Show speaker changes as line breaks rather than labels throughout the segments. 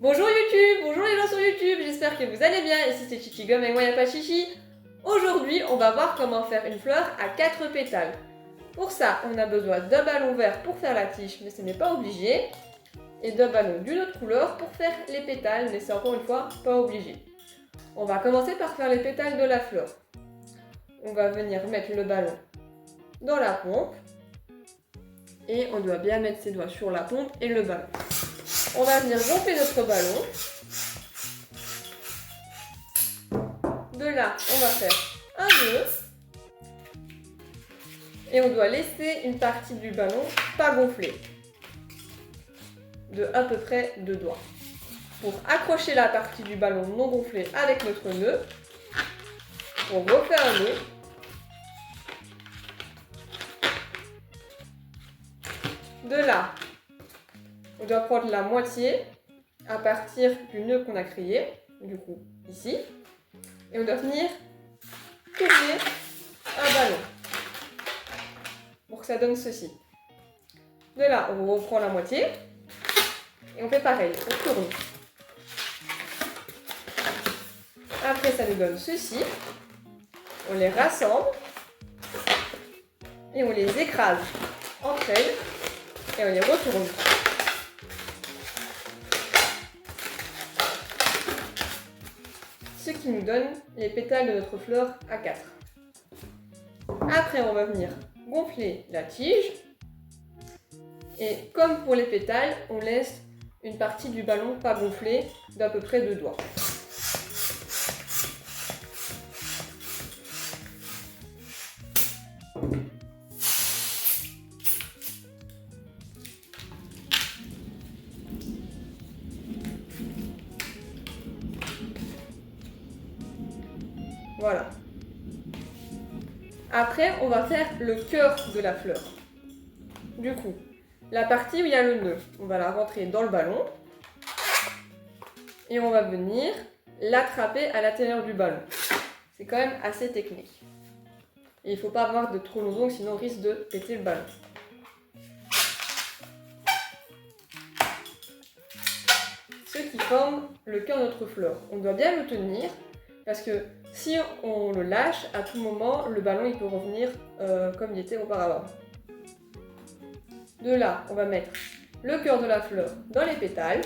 Bonjour YouTube, bonjour les gens sur YouTube, j'espère que vous allez bien, ici c'est Chichi Gomme et moi y'a pas Chichi. Aujourd'hui on va voir comment faire une fleur à 4 pétales. Pour ça on a besoin d'un ballon vert pour faire la tige mais ce n'est pas obligé. Et d'un ballon d'une autre couleur pour faire les pétales mais c'est encore une fois pas obligé. On va commencer par faire les pétales de la fleur. On va venir mettre le ballon dans la pompe. Et on doit bien mettre ses doigts sur la pompe et le ballon. On va venir gonfler notre ballon. De là, on va faire un nœud. Et on doit laisser une partie du ballon pas gonflée. De à peu près 2 doigts. Pour accrocher la partie du ballon non gonflée avec notre nœud, on refait un nœud. De là, on doit prendre la moitié à partir du nœud qu'on a créé, du coup ici, et on doit venir tourner un ballon pour que ça donne ceci. De là, on reprend la moitié et on fait pareil, on tourne. Après, ça nous donne ceci. On les rassemble et on les écrase entre elles et on les retourne. Ce qui nous donne les pétales de notre fleur à 4. Après, on va venir gonfler la tige. Et comme pour les pétales, on laisse une partie du ballon pas gonflée d'à peu près 2 doigts. Voilà. Après, on va faire le cœur de la fleur. Du coup, la partie où il y a le nœud, on va la rentrer dans le ballon. Et on va venir l'attraper à l'intérieur du ballon. C'est quand même assez technique. Et il ne faut pas avoir de trop longs ongles, sinon on risque de péter le ballon. Ce qui forme le cœur de notre fleur. On doit bien le tenir, parce que si on le lâche, à tout moment, le ballon il peut revenir comme il était auparavant. De là, on va mettre le cœur de la fleur dans les pétales.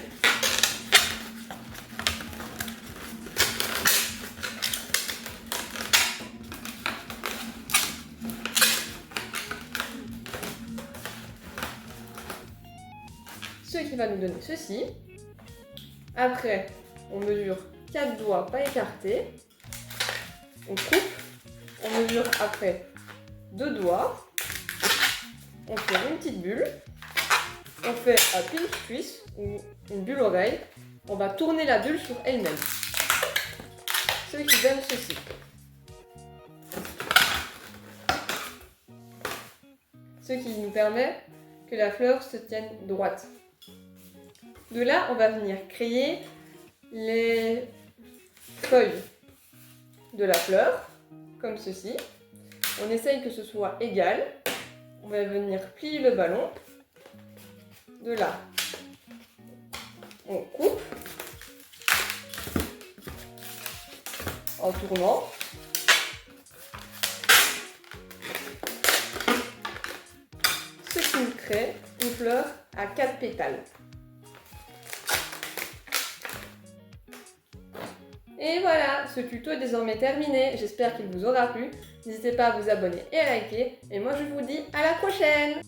Ce qui va nous donner ceci. Après, on mesure 4 doigts pas écartés. On coupe. On mesure après 2 doigts. On fait une petite bulle. On fait un pinch twist ou une bulle oreille. On va tourner la bulle sur elle-même. Ce qui donne ceci. Ce qui nous permet que la fleur se tienne droite. De là, on va venir créer les feuilles de la fleur, comme ceci. On essaye que ce soit égal. On va venir plier le ballon. De là, on coupe en tournant. Ce qui nous crée une fleur à 4 pétales. Et voilà, ce tuto est désormais terminé. J'espère qu'il vous aura plu. N'hésitez pas à vous abonner et à liker. Et moi, je vous dis à la prochaine!